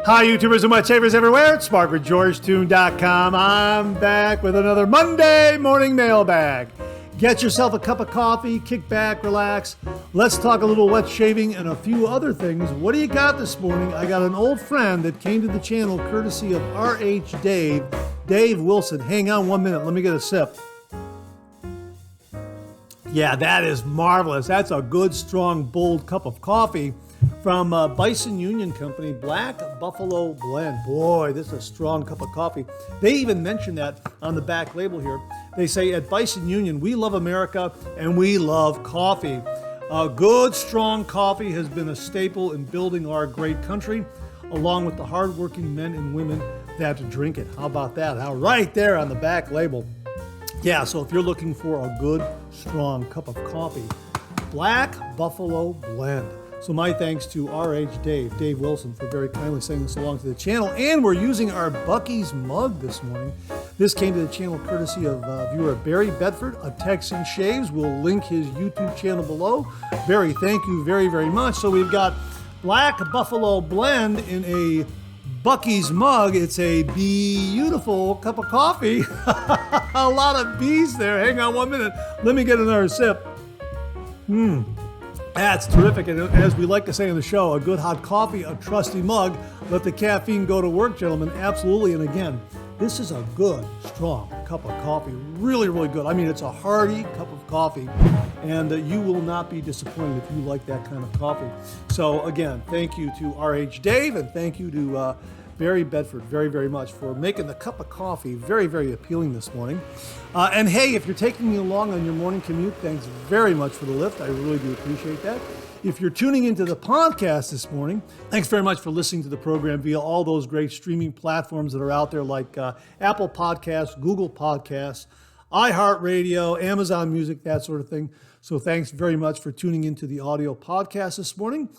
Hi, YouTubers and wet shavers everywhere. It's Mark with GeorgeToon.com. I'm back with another Monday Morning Mailbag. Get yourself a cup of coffee, kick back, relax. Let's talk a little wet shaving and a few other things. What do you got this morning? I got an old friend that came to the channel courtesy of RH Dave Wilson. Hang on 1 minute. Let me get a sip. Yeah, that is marvelous. That's a good, strong, bold cup of coffee from Bison Union Company, Black Buffalo Blend. Boy, this is a strong cup of coffee. They even mention that on the back label here. They say, at Bison Union, we love America and we love coffee. Good, strong coffee has been a staple in building our great country, along with the hardworking men and women that drink it. How about that? Right there on the back label. Yeah, so if you're looking for a good, strong cup of coffee, Black Buffalo Blend. So my thanks to RH Dave Wilson, for very kindly sending this along to the channel. And we're using our Buc-ee's mug this morning. This came to the channel courtesy of viewer Barry Bedford of Texan Shaves. We'll link his YouTube channel below. Barry, thank you very, very much. So we've got Black Buffalo Blend in a Buc-ee's mug. It's a beautiful cup of coffee. A lot of bees there. Hang on 1 minute. Let me get another sip. That's terrific. And as we like to say on the show, a good hot coffee, a trusty mug. Let the caffeine go to work, gentlemen. Absolutely. And again, this is a good, strong cup of coffee. Really, really good. I mean, it's a hearty cup of coffee, and you will not be disappointed if you like that kind of coffee. So again, thank you to RH Dave, and thank you to Barry Bedford very, very much for making the cup of coffee very, very appealing this morning. And hey, if you're taking me along on your morning commute, thanks very much for the lift. I really do appreciate that. If you're tuning into the podcast this morning, thanks very much for listening to the program via all those great streaming platforms that are out there, like Apple Podcasts, Google Podcasts, iHeartRadio, Amazon Music, that sort of thing. So thanks very much for tuning into the audio podcast this morning.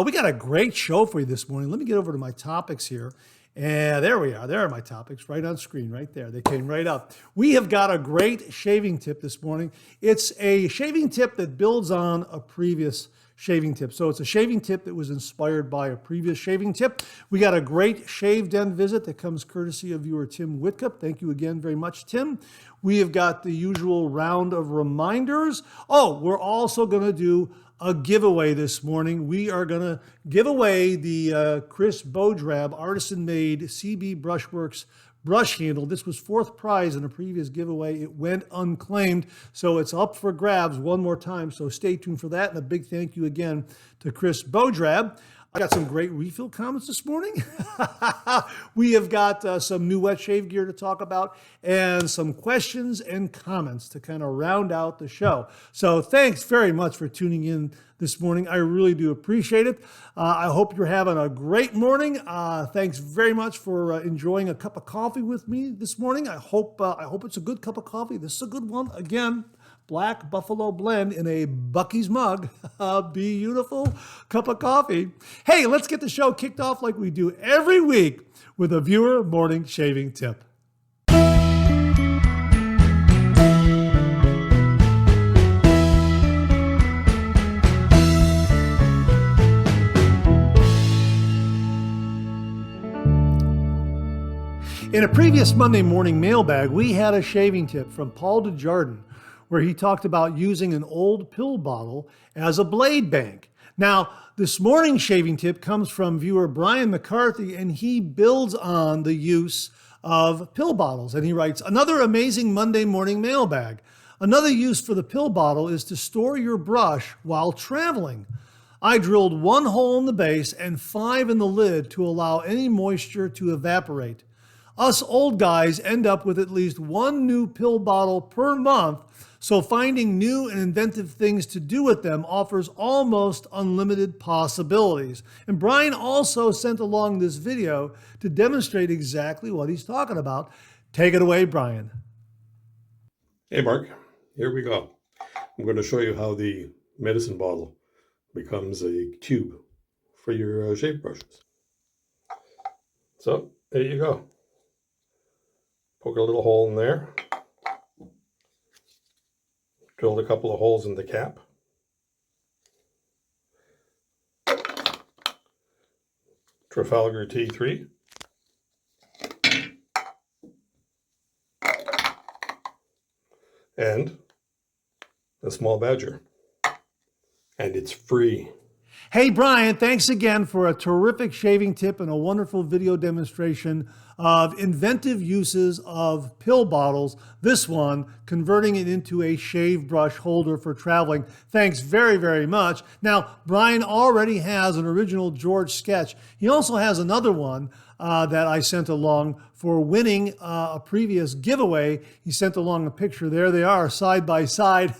We got a great show for you this morning. Let me get over to my topics here. And there we are. There are my topics right on screen, right there. They came right up. We have got a great shaving tip this morning. It's a shaving tip that builds on a previous shaving tip. So it's a shaving tip that was inspired by a previous shaving tip. We got a great shave den visit that comes courtesy of viewer Tim Whitcup. Thank you again very much, Tim. We have got the usual round of reminders. Oh, we're also going to do a giveaway this morning. We are going to give away the Chris Beaudrab Artisan Made CB Brushworks brush handle. This was fourth prize in a previous giveaway. It went unclaimed, so it's up for grabs one more time. So stay tuned for that. And a big thank you again to Chris Beaudrab. I got some great refill comments this morning. We have got some new wet shave gear to talk about and some questions and comments to kind of round out the show. So thanks very much for tuning in this morning. I really do appreciate it. I hope you're having a great morning. Thanks very much for enjoying a cup of coffee with me this morning. I hope it's a good cup of coffee. This is a good one. Again, Black Buffalo Blend in a Buc-ee's mug. A beautiful cup of coffee. Hey, let's get the show kicked off like we do every week with a viewer morning shaving tip. In a previous Monday Morning Mailbag, we had a shaving tip from Paul Desjardins, where he talked about using an old pill bottle as a blade bank. Now, this morning's shaving tip comes from viewer Brian McCarthy, and he builds on the use of pill bottles. And he writes, another amazing Monday Morning Mailbag. Another use for the pill bottle is to store your brush while traveling. I drilled 1 hole in the base and 5 in the lid to allow any moisture to evaporate. Us old guys end up with at least 1 new pill bottle per month, so finding new and inventive things to do with them offers almost unlimited possibilities. And Brian also sent along this video to demonstrate exactly what he's talking about. Take it away, Brian. Hey, Mark. Here we go. I'm going to show you how the medicine bottle becomes a tube for your shave brushes. So there you go. Poke a little hole in there. Drilled a couple of holes in the cap. Trafalgar T3, and a small badger. And it's free. Hey, Brian, thanks again for a terrific shaving tip and a wonderful video demonstration of inventive uses of pill bottles. This one, converting it into a shave brush holder for traveling. Thanks very, very much. Now, Brian already has an original George sketch. He also has another one that I sent along for winning a previous giveaway. He sent along a picture. There they are, side by side.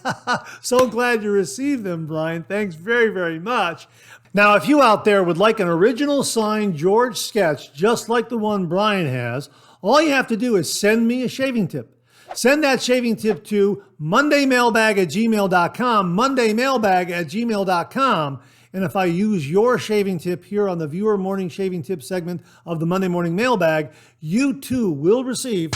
So glad you received them, Brian. Thanks very, very much. Now, if you out there would like an original signed George sketch, just like the one Brian has, all you have to do is send me a shaving tip. Send that shaving tip to mondaymailbag@gmail.com, mondaymailbag@gmail.com. And if I use your shaving tip here on the Viewer Morning Shaving Tip segment of the Monday Morning Mailbag, you too will receive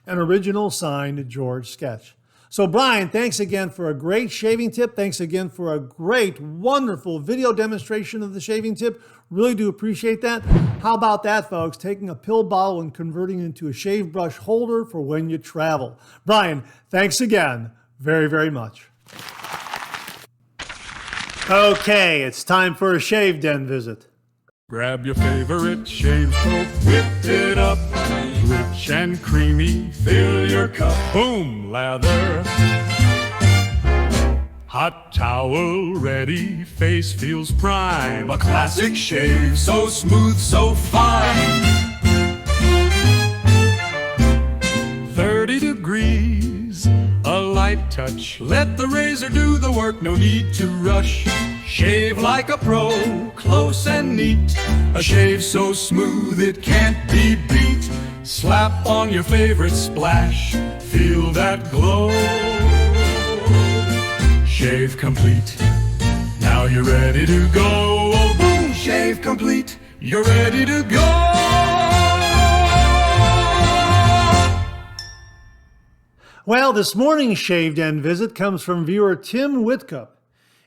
an original signed George sketch. So Brian, thanks again for a great shaving tip. Thanks again for a great, wonderful video demonstration of the shaving tip. Really do appreciate that. How about that, folks? Taking a pill bottle and converting it into a shave brush holder for when you travel. Brian, thanks again very, very much. Okay, it's time for a shave den visit. Grab your favorite shave soap, whip it up, rich and creamy, fill your cup. Boom, lather. Hot towel ready, face feels prime. A classic shave, so smooth, so fine. 30 degrees, a light touch. Let the razor do the work, no need to rush. Shave like a pro, close and neat. A shave so smooth it can't be beat. Slap on your favorite splash, feel that glow. Shave complete, now you're ready to go. Oh, boom, shave complete, you're ready to go. Well, this morning's Shave Den visit comes from viewer Tim Whitcup.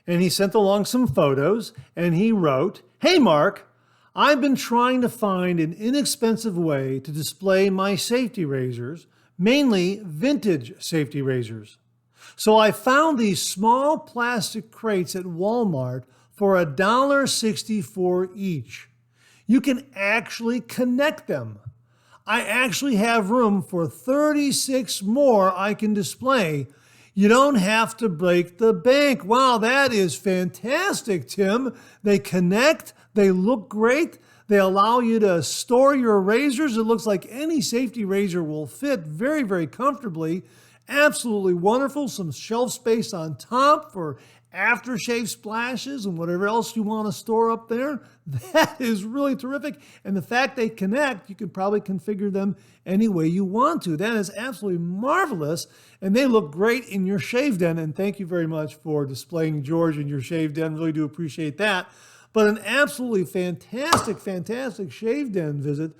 And he sent along some photos, and he wrote, "Hey Mark, I've been trying to find an inexpensive way to display my safety razors, mainly vintage safety razors. So I found these small plastic crates at Walmart for $1.64 each. You can actually connect them. I actually have room for 36 more I can display. You don't have to break the bank." Wow, that is fantastic, Tim. They connect, they look great, they allow you to store your razors. It looks like any safety razor will fit very, very comfortably. Absolutely wonderful. Some shelf space on top for aftershave splashes and whatever else you want to store up there. That is really terrific. And the fact they connect, you can probably configure them any way you want to. That is absolutely marvelous. And they look great in your shave den. And thank you very much for displaying George in your shave den. Really do appreciate that. But an absolutely fantastic, fantastic shave den visit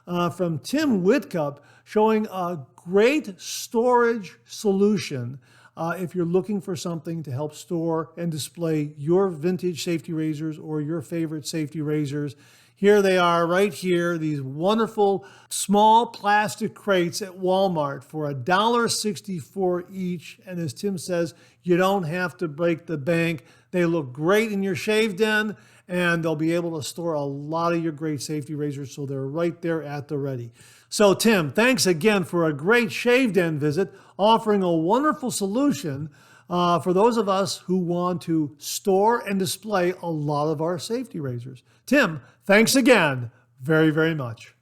from Tim Whitcup, showing a great storage solution if you're looking for something to help store and display your vintage safety razors or your favorite safety razors. Here they are right here, these wonderful small plastic crates at Walmart for $1.64 each. And as Tim says, you don't have to break the bank. They look great in your shave den, and they'll be able to store a lot of your great safety razors, so they're right there at the ready. So Tim, thanks again for a great shave den visit, offering a wonderful solution for those of us who want to store and display a lot of our safety razors. Tim, thanks again very, very much.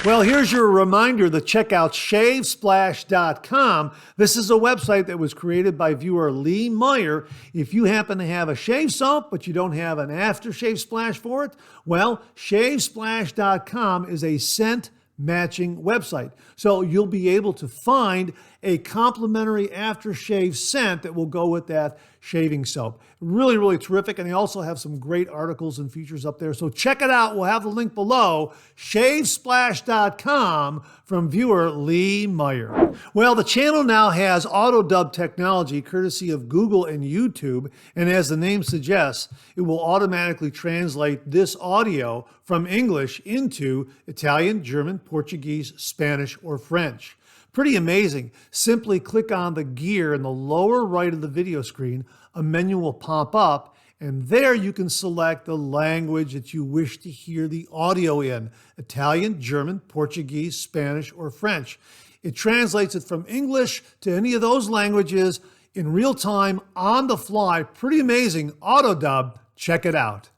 Well, here's your reminder to check out shavesplash.com. This is a website that was created by viewer Lee Meyer. If you happen to have a shave soap, but you don't have an aftershave splash for it, well, shavesplash.com is a scent matching website. So you'll be able to find a complimentary aftershave scent that will go with that shaving soap. Really, really terrific. And they also have some great articles and features up there. So check it out. We'll have the link below, shavesplash.com, from viewer Lee Meyer. Well, the channel now has auto dub technology courtesy of Google and YouTube. And as the name suggests, it will automatically translate this audio from English into Italian, German, Portuguese, Spanish, or French. Pretty amazing. Simply click on the gear in the lower right of the video screen. A menu will pop up, and there you can select the language that you wish to hear the audio in: Italian, German, Portuguese, Spanish, or French. It translates it from English to any of those languages in real time, on the fly. Pretty amazing. Auto dub. Check it out.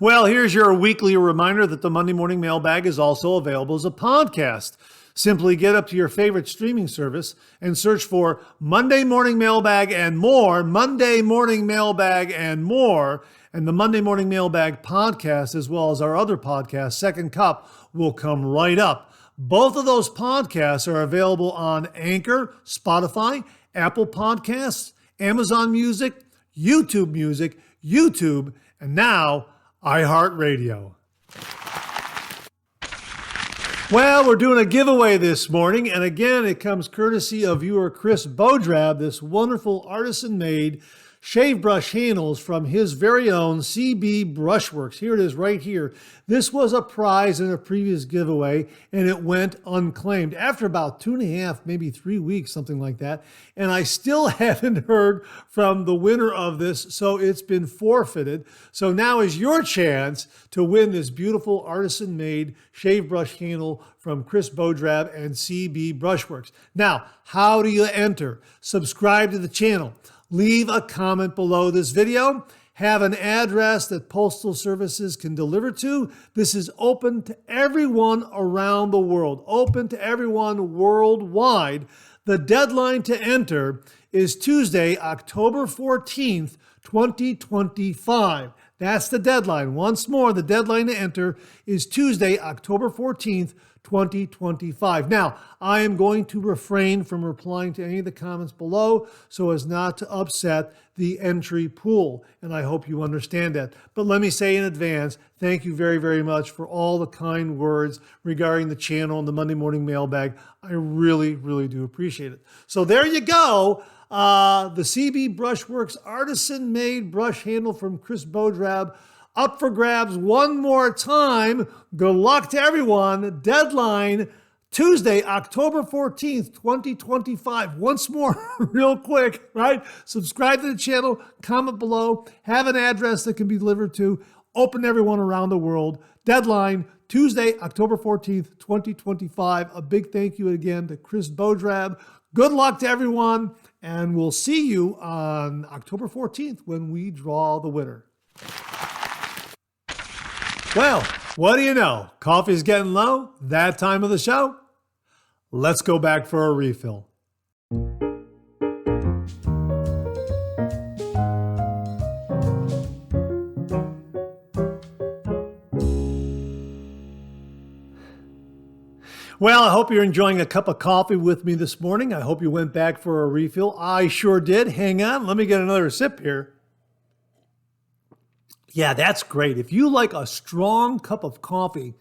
Well, here's your weekly reminder that the Monday Morning Mailbag is also available as a podcast. Simply get up to your favorite streaming service and search for Monday Morning Mailbag and more, Monday Morning Mailbag and more, and the Monday Morning Mailbag podcast, as well as our other podcast, Second Cup, will come right up. Both of those podcasts are available on Anchor, Spotify, Apple Podcasts, Amazon Music, YouTube, and now iHeartRadio. Well, we're doing a giveaway this morning, and again, it comes courtesy of viewer Chris Bodrab, this wonderful artisan-made shave brush handles from his very own CB Brushworks. Here it is right here. This was a prize in a previous giveaway, and it went unclaimed after about 2.5, maybe 3 weeks, something like that. And I still haven't heard from the winner of this, so it's been forfeited. So now is your chance to win this beautiful artisan-made shave brush handle from Chris Bodrab and CB Brushworks. Now, how do you enter? Subscribe to the channel. Leave a comment below this video. Have an address that Postal Services can deliver to. This is open to everyone around the world, open to everyone worldwide. The deadline to enter is Tuesday, October 14th, 2025. That's the deadline. Once more, the deadline to enter is Tuesday, October 14th, 2025. Now, I am going to refrain from replying to any of the comments below so as not to upset the entry pool, and I hope you understand that. But let me say in advance, thank you very, very much for all the kind words regarding the channel and the Monday Morning Mailbag. I really, really do appreciate it. So there you go. The CB Brushworks artisan-made brush handle from Chris Bodrab, up for grabs one more time. Good luck to everyone. Deadline Tuesday, October 14th, 2025. Once more, real quick, right? Subscribe to the channel, comment below, have an address that can be delivered to, open to everyone around the world. Deadline Tuesday, October 14th, 2025. A big thank you again to Chris Bodrab. Good luck to everyone, and we'll see you on October 14th when we draw the winner. Well, what do you know? Coffee's getting low. That time of the show. Let's go back for a refill. Well, I hope you're enjoying a cup of coffee with me this morning. I hope you went back for a refill. I sure did. Hang on. Let me get another sip here. Yeah, that's great. If you like a strong cup of coffee,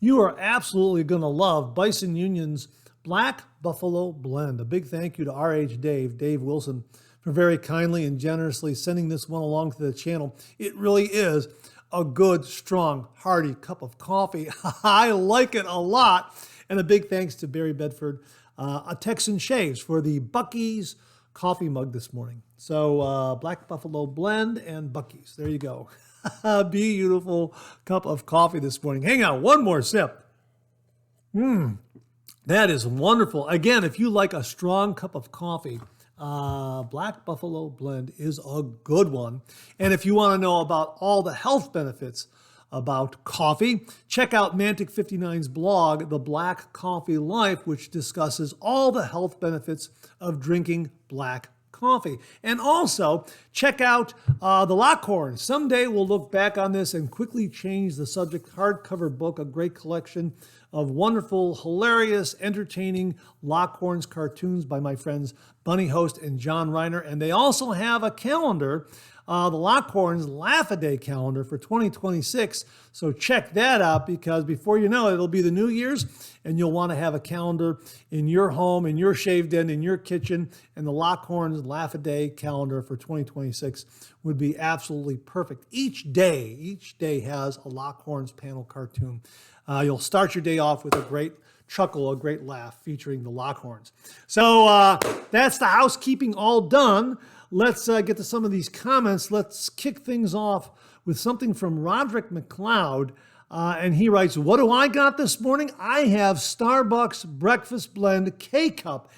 you are absolutely going to love Bison Union's Black Buffalo Blend. A big thank you to RH Dave Wilson, for very kindly and generously sending this one along to the channel. It really is a good, strong, hearty cup of coffee. I like it a lot. And a big thanks to Barry Bedford, a Texan Shaves, for the Buc-ee's coffee mug this morning. So Black Buffalo Blend and Buc-ee's. There you go. Beautiful cup of coffee this morning. Hang on, one more sip. That is wonderful. Again, if you like a strong cup of coffee, Black Buffalo Blend is a good one. And if you want to know about all the health benefits about coffee, check out Mantic 59's blog, The Black Coffee Life, which discusses all the health benefits of drinking black coffee. And also, check out The Lockhorn. Someday we'll look back on this and quickly change the subject. Hardcover book, a great collection of wonderful, hilarious, entertaining Lockhorns cartoons by my friends Bunny Host and John Reiner. And they also have a calendar, the Lockhorns Laugh-A-Day calendar for 2026. So check that out, because before you know it, it'll be the New Year's, and you'll want to have a calendar in your home, in your shave den, in your kitchen. And the Lockhorns Laugh-A-Day calendar for 2026 would be absolutely perfect. Each day has a Lockhorns panel cartoon. You'll start your day off with a great chuckle, a great laugh featuring the Lockhorns. So that's the housekeeping all done. Let's get to some of these comments. Let's kick things off with something from Roderick McLeod. And he writes, what do I got this morning? I have Starbucks Breakfast Blend K-Cup.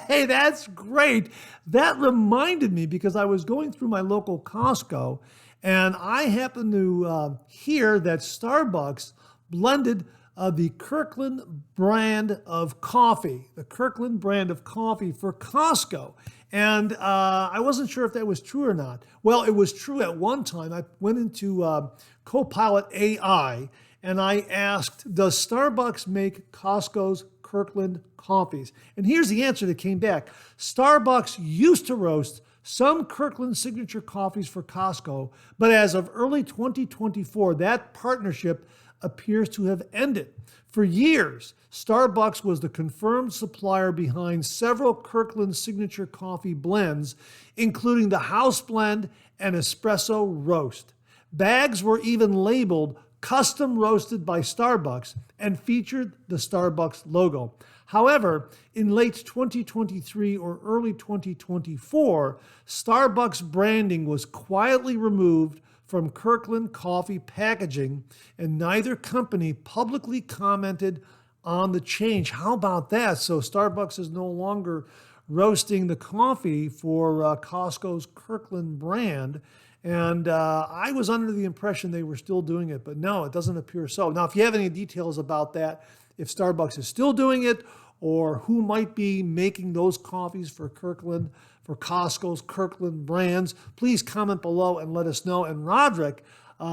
Hey, that's great. That reminded me, because I was going through my local Costco, and I happened to hear that Starbucks blended the Kirkland brand of coffee, the Kirkland brand of coffee for Costco. And I wasn't sure if that was true or not. Well, it was true at one time. I went into Copilot AI and I asked, does Starbucks make Costco's Kirkland coffees? And here's the answer that came back. Starbucks used to roast some Kirkland signature coffees for Costco, but as of early 2024, that partnership appears to have ended. For years, Starbucks was the confirmed supplier behind several Kirkland signature coffee blends, including the House Blend and Espresso Roast. Bags were even labeled custom roasted by Starbucks and featured the Starbucks logo. However, in late 2023 or early 2024, Starbucks branding was quietly removed from Kirkland coffee packaging, and neither company publicly commented on the change. How about that? So Starbucks is no longer roasting the coffee for Costco's Kirkland brand. And I was under the impression they were still doing it, but no, it doesn't appear so. Now, if you have any details about that, if Starbucks is still doing it, or who might be making those coffees for Kirkland, for Costco's Kirkland brands, please comment below and let us know. And Roderick,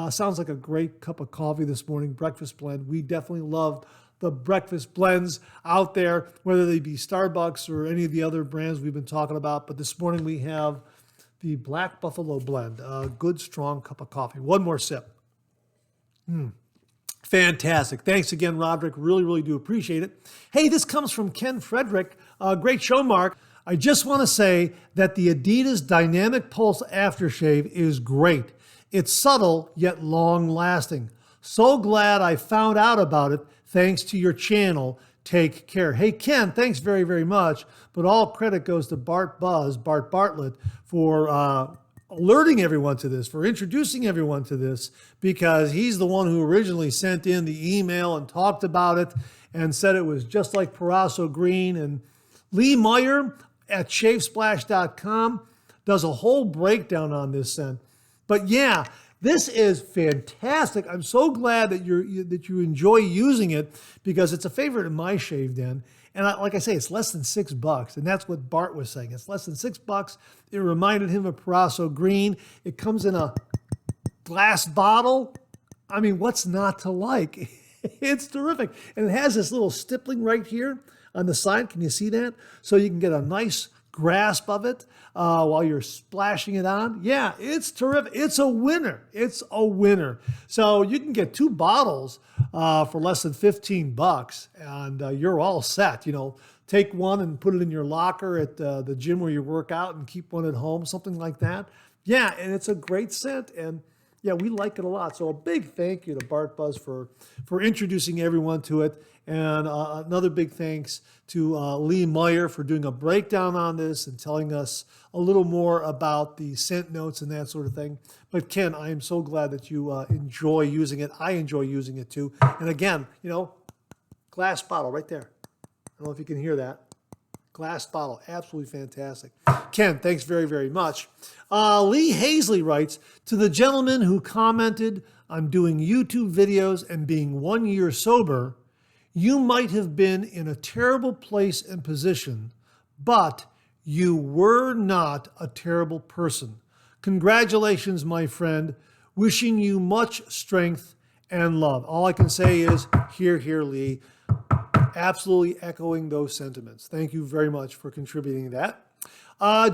sounds like a great cup of coffee this morning, breakfast blend. We definitely love the breakfast blends out there, whether they be Starbucks or any of the other brands we've been talking about. But this morning we have the Black Buffalo Blend, a good, strong cup of coffee. One more sip. Fantastic. Thanks again, Roderick. Really, really do appreciate it. Hey, this comes from Ken Frederick. Great show, Mark. I just want to say that the Adidas Dynamic Pulse Aftershave is great. It's subtle, yet long-lasting. So glad I found out about it thanks to your channel. Take care. Hey, Ken, thanks very, very much. But all credit goes to Bart Bartlett, for alerting everyone to this, for introducing everyone to this, because he's the one who originally sent in the email and talked about it and said it was just like Parasso Green. And Lee Meyer at shavesplash.com does a whole breakdown on this scent. But yeah, this is fantastic. I'm so glad that you enjoy using it, because it's a favorite in my shave den. And like I say, it's less than $6, and that's what Bart was saying. It's less than $6. It reminded him of Parasso Green. It comes in a glass bottle. I mean, what's not to like? It's terrific. And it has this little stippling right here on the side. Can you see that? So you can get a nice grasp of it while you're splashing it on. Yeah, it's terrific. It's a winner. It's a winner. So you can get 2 bottles for less than $15, and you're all set. You know, take one and put it in your locker at the gym where you work out, and keep one at home, something like that. Yeah, and it's a great scent, and yeah, we like it a lot. So a big thank you to Bart Buzz for introducing everyone to it. And another big thanks to Lee Meyer for doing a breakdown on this and telling us a little more about the scent notes and that sort of thing. But Ken, I am so glad that you enjoy using it. I enjoy using it too. And again, you know, glass bottle right there. I don't know if you can hear that. Glass bottle, absolutely fantastic. Ken, thanks very, very much. Lee Hazley writes, to the gentleman who commented on doing YouTube videos and being 1 year sober, you might have been in a terrible place and position, but you were not a terrible person. Congratulations, my friend. Wishing you much strength and love. All I can say is, hear, hear, Lee. Absolutely echoing those sentiments. Thank you very much for contributing that.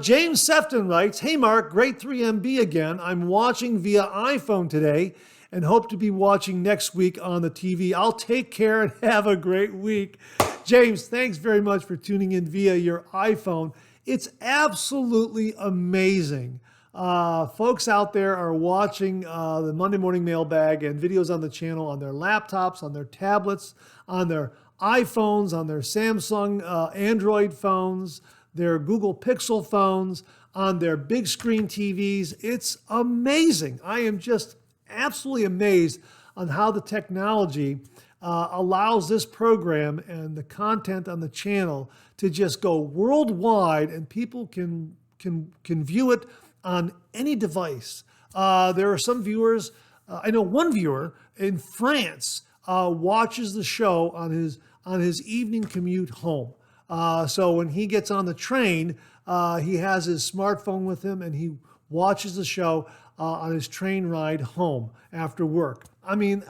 James Sefton writes, hey Mark, great 3MB again. I'm watching via iPhone today and hope to be watching next week on the TV. I'll take care and have a great week. James, thanks very much for tuning in via your iPhone. It's absolutely amazing. Folks out there are watching the Monday Morning Mailbag and videos on the channel on their laptops, on their tablets, on their iPhones, on their Samsung Android phones, their Google Pixel phones, on their big screen TVs. It's amazing. I am just absolutely amazed on how the technology allows this program and the content on the channel to just go worldwide, and people can view it on any device. There are some viewers, I know one viewer in France watches the show on his evening commute home. So when he gets on the train, he has his smartphone with him and he watches the show on his train ride home after work. I mean,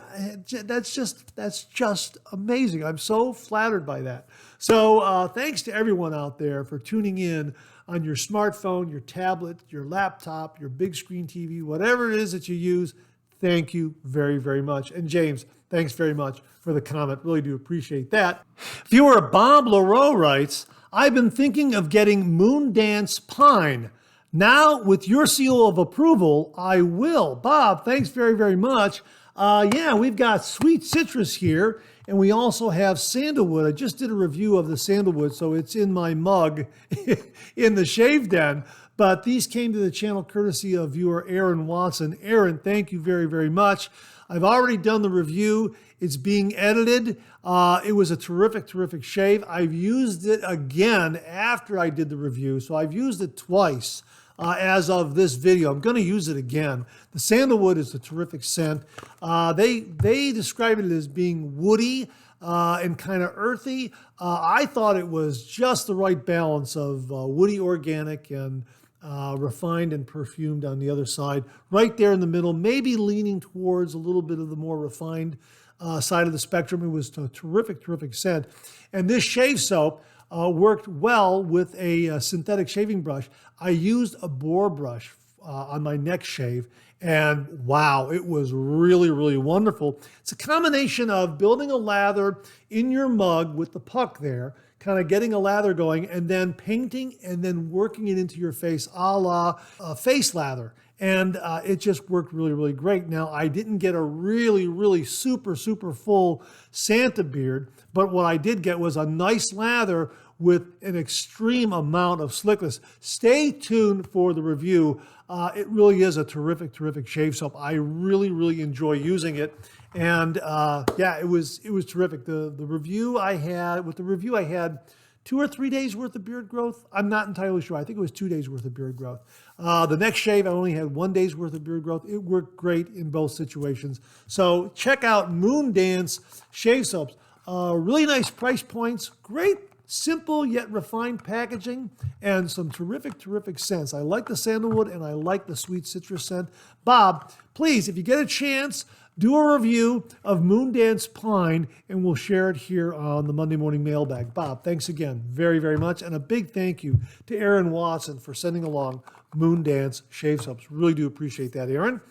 that's just amazing. I'm so flattered by that. So thanks to everyone out there for tuning in on your smartphone, your tablet, your laptop, your big screen TV, whatever it is that you use. Thank you very, very much. And James, thanks very much for the comment. Really do appreciate that. Viewer Bob Leroux writes, I've been thinking of getting Moon Dance Pine. Now, with your seal of approval, I will. Bob, thanks very, very much. Yeah, we've got sweet citrus here, and we also have sandalwood. I just did a review of the sandalwood, so it's in my mug in the shave den. But these came to the channel courtesy of viewer Aaron Watson. Aaron, thank you very, very much. I've already done the review. It's being edited. It was a terrific, terrific shave. I've used it again after I did the review, so I've used it twice. As of this video, I'm going to use it again. The sandalwood is a terrific scent. They describe it as being woody and kind of earthy. I thought it was just the right balance of woody organic and refined and perfumed on the other side. Right there in the middle, maybe leaning towards a little bit of the more refined side of the spectrum. It was a terrific, terrific scent. And this shave soap worked well with a synthetic shaving brush. I used a boar brush on my next shave, and wow, it was really, really wonderful. It's a combination of building a lather in your mug with the puck there, kind of getting a lather going, and then painting and then working it into your face a la face lather. And it just worked really, really great. Now, I didn't get a really, really super, super full Santa beard, but what I did get was a nice lather with an extreme amount of slickness. Stay tuned for the review. It really is a terrific, terrific shave soap. I really, really enjoy using it. And yeah, it was terrific. The review I had 2 or 3 days worth of beard growth. I'm not entirely sure. I think it was 2 days worth of beard growth. The next shave, I only had 1 day's worth of beard growth. It worked great in both situations. So check out Moon Dance shave soaps. Really nice price points. Great, simple yet refined packaging, and some terrific, terrific scents. I like the sandalwood and I like the sweet citrus scent. Bob, please, if you get a chance, do a review of Moon Dance Pine, and we'll share it here on the Monday Morning Mailbag. Bob, thanks again very, very much. And a big thank you to Aaron Watson for sending along Moon Dance shave soaps. Really do appreciate that, Aaron.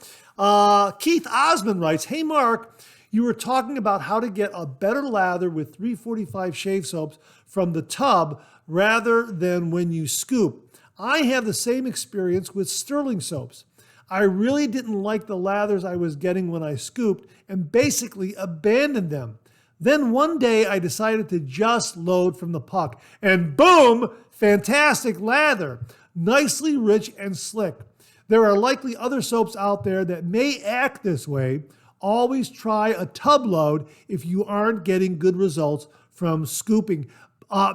Keith Osmond writes, hey, Mark, you were talking about how to get a better lather with 345 shave soaps from the tub rather than when you scoop. I have the same experience with Sterling soaps. I really didn't like the lathers I was getting when I scooped and basically abandoned them. Then one day I decided to just load from the puck, and boom, fantastic lather. Nicely rich and slick. There are likely other soaps out there that may act this way. Always try a tub load if you aren't getting good results from scooping.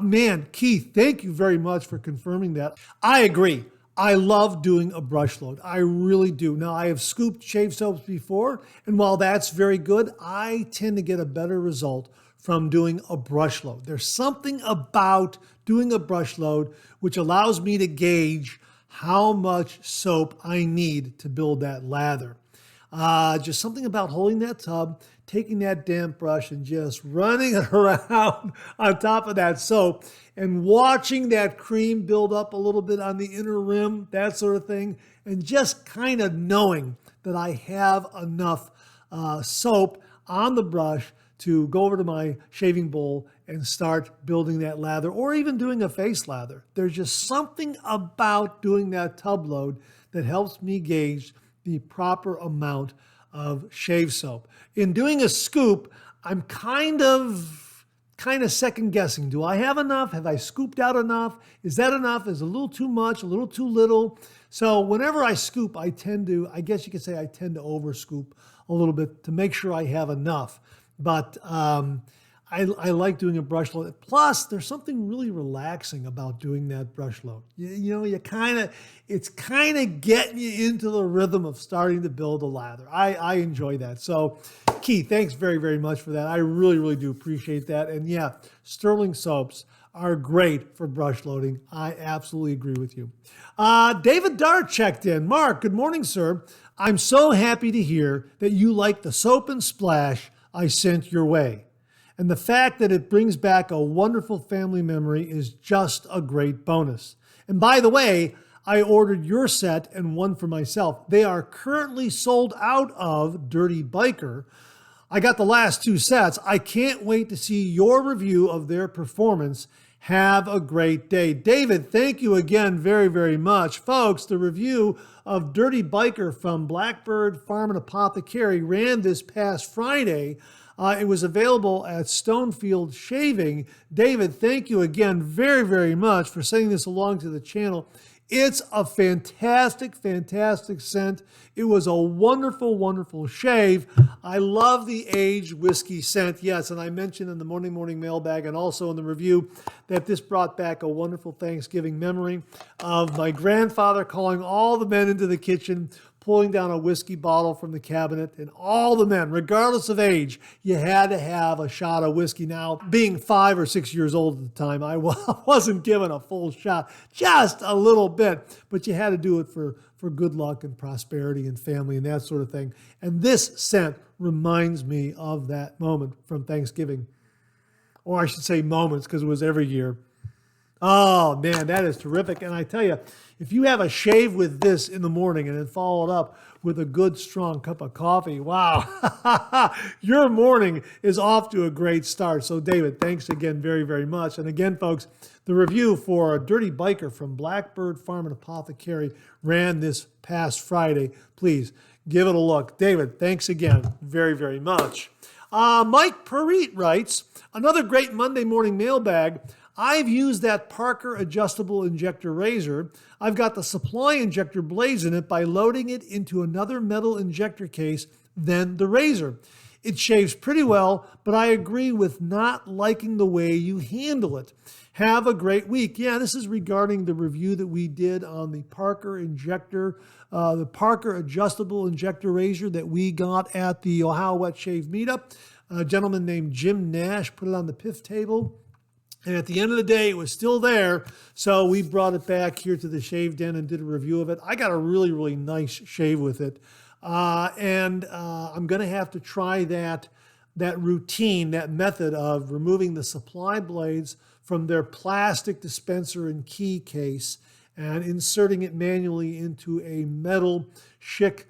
Man, Keith, thank you very much for confirming that. I agree. I love doing a brush load. I really do. Now, I have scooped shave soaps before, and while that's very good, I tend to get a better result from doing a brush load. There's something about doing a brush load which allows me to gauge how much soap I need to build that lather. Just something about holding that tub, taking that damp brush and just running it around on top of that soap and watching that cream build up a little bit on the inner rim, that sort of thing, and just kind of knowing that I have enough soap on the brush to go over to my shaving bowl and start building that lather, or even doing a face lather. There's just something about doing that tub load that helps me gauge the proper amount of shave soap. In doing a scoop, I'm kind of second guessing. Do I have enough? Have I scooped out enough? Is that enough? Is it a little too much, a little too little? So whenever I scoop, I tend to over scoop a little bit to make sure I have enough. But I like doing a brush load. Plus, there's something really relaxing about doing that brush load. It's kind of getting you into the rhythm of starting to build a lather. I enjoy that. So, Keith, thanks very, very much for that. I really, really do appreciate that. And yeah, Sterling soaps are great for brush loading. I absolutely agree with you. David Dart checked in. Mark, good morning, sir. I'm so happy to hear that you like the soap and splash I sent your way. And the fact that it brings back a wonderful family memory is just a great bonus. And by the way, I ordered your set and one for myself. They are currently sold out of Dirty Biker. I got the last two sets. I can't wait to see your review of their performance. Have a great day. David, thank you again very, very much. Folks, the review of Dirty Biker from Blackbird Farm and Apothecary ran this past Friday. It was available at Stonefield Shaving. David, thank you again very, very much for sending this along to the channel. It's a fantastic, fantastic scent. It was a wonderful, wonderful shave. I love the aged whiskey scent. Yes, and I mentioned in the Morning Mailbag and also in the review that this brought back a wonderful Thanksgiving memory of my grandfather calling all the men into the kitchen, pulling down a whiskey bottle from the cabinet, and all the men, regardless of age, you had to have a shot of whiskey. Now, being 5 or 6 years old at the time, I wasn't given a full shot, just a little bit, but you had to do it for good luck and prosperity and family and that sort of thing. And this scent reminds me of that moment from Thanksgiving, or I should say moments, because it was every year. Oh, man, that is terrific. And I tell you, if you have a shave with this in the morning and then follow it up with a good, strong cup of coffee, wow, your morning is off to a great start. So, David, thanks again very, very much. And again, folks, the review for Dirty Biker from Blackbird Farm and Apothecary ran this past Friday. Please give it a look. David, thanks again very, very much. Mike Parit writes, another great Monday morning mailbag. I've used that Parker adjustable injector razor. I've got the supply injector blades in it by loading it into another metal injector case, then the razor. It shaves pretty well, but I agree with not liking the way you handle it. Have a great week. Yeah, this is regarding the review that we did on the Parker the Parker adjustable injector razor that we got at the Ohio Wet Shave Meetup. A gentleman named Jim Nash put it on the PIF table. And at the end of the day, it was still there. So we brought it back here to the Shave Den and did a review of it. I got a really, really nice shave with it. And I'm going to have to try that routine, that method of removing the supply blades from their plastic dispenser and key case and inserting it manually into a metal Schick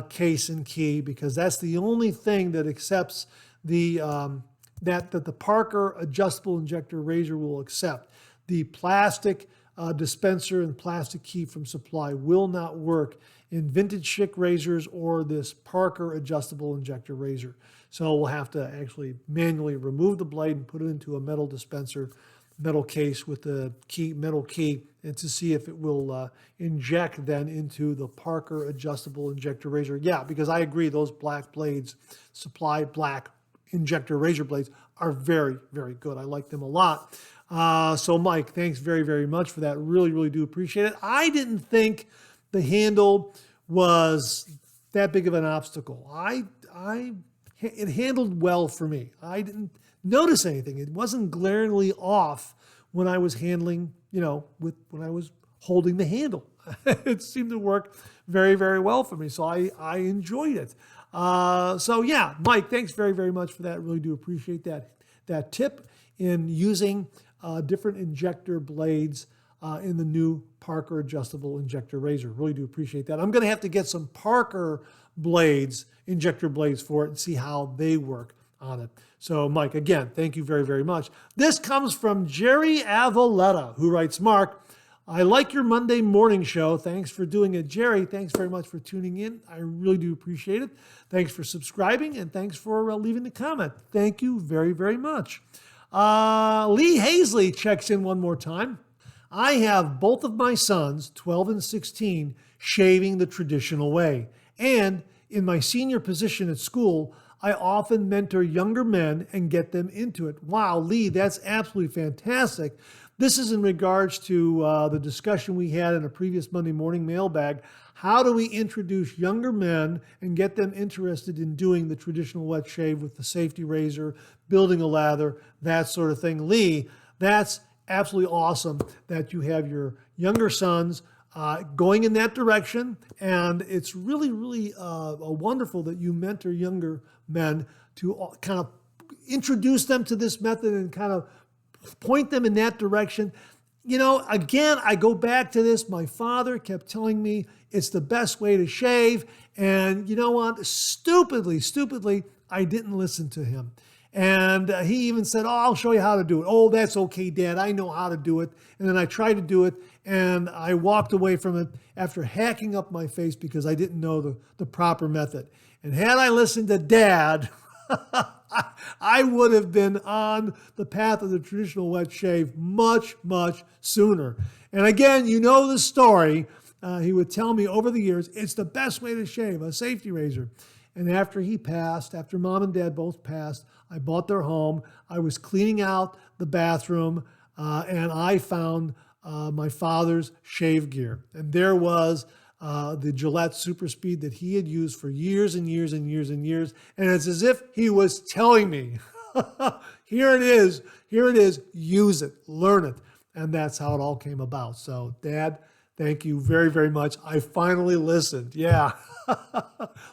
case and key, because that's the only thing that accepts that the Parker adjustable injector razor will accept. The plastic dispenser and plastic key from supply will not work in vintage Schick razors or this Parker adjustable injector razor. So we'll have to actually manually remove the blade and put it into a metal dispenser, metal case with the metal key, and to see if it will inject then into the Parker adjustable injector razor. Yeah, because I agree, those black blades, supply black injector razor blades, are very, very good. I like them a lot. So Mike, thanks very, very much for that. Really, really do appreciate it. I didn't think the handle was that big of an obstacle. It handled well for me. I didn't notice anything. It wasn't glaringly off when I was handling, when I was holding the handle. It seemed to work very, very well for me. So I enjoyed it. So yeah, Mike, thanks very, very much for that. Really do appreciate that tip in using different injector blades in the new Parker adjustable injector razor. Really do appreciate that. I'm going to have to get some Parker blades, injector blades for it, and see how they work on it. So Mike, again, thank you very, very much. This comes from Jerry Avaletta, who writes, Mark, I like your Monday morning show. Thanks for doing it. Jerry, thanks very much for tuning in. I really do appreciate it. Thanks for subscribing, and thanks for leaving a comment. Thank you very, very much. Lee Hazley checks in one more time. I have both of my sons, 12 and 16, shaving the traditional way. And in my senior position at school, I often mentor younger men and get them into it. Wow, Lee, that's absolutely fantastic. This is in regards to the discussion we had in a previous Monday morning mailbag. How do we introduce younger men and get them interested in doing the traditional wet shave with the safety razor, building a lather, that sort of thing? Lee, that's absolutely awesome that you have your younger sons going in that direction. And it's really, really wonderful that you mentor younger men to kind of introduce them to this method and kind of point them in that direction. Again, I go back to this. My father kept telling me it's the best way to shave. And you know what? Stupidly, I didn't listen to him. And he even said, I'll show you how to do it. Oh, that's okay, Dad. I know how to do it. And then I tried to do it, and I walked away from it after hacking up my face because I didn't know the proper method. And had I listened to Dad, I would have been on the path of the traditional wet shave much, much sooner. And again, you know the story. He would tell me over the years, it's the best way to shave, a safety razor. And after he passed, after Mom and Dad both passed, I bought their home. I was cleaning out the bathroom, and I found my father's shave gear. And there was the Gillette Super Speed that he had used for years and years and years and years. And it's as if he was telling me, here it is, use it, learn it. And that's how it all came about. So, Dad, thank you very, very much. I finally listened. Yeah.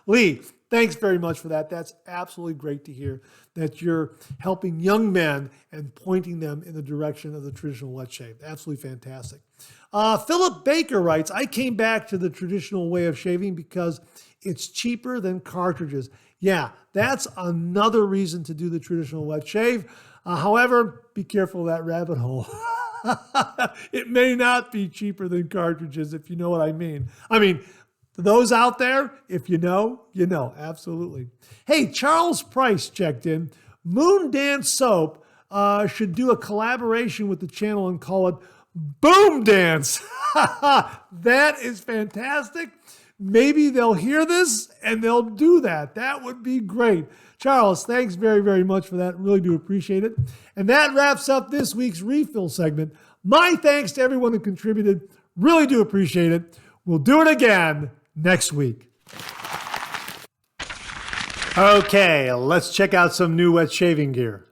Lee, thanks very much for that. That's absolutely great to hear that you're helping young men and pointing them in the direction of the traditional wet shave. Absolutely fantastic. Philip Baker writes, I came back to the traditional way of shaving because it's cheaper than cartridges. Yeah, that's another reason to do the traditional wet shave. However, be careful of that rabbit hole. It may not be cheaper than cartridges, if you know what I mean. Those out there, if you know, you know. Absolutely. Hey, Charles Price checked in. Moon Dance Soap should do a collaboration with the channel and call it Boom Dance. That is fantastic. Maybe they'll hear this and they'll do that. That would be great. Charles, thanks very, very much for that. Really do appreciate it. And that wraps up this week's refill segment. My thanks to everyone who contributed. Really do appreciate it. We'll do it again next week. Okay, let's check out some new wet shaving gear.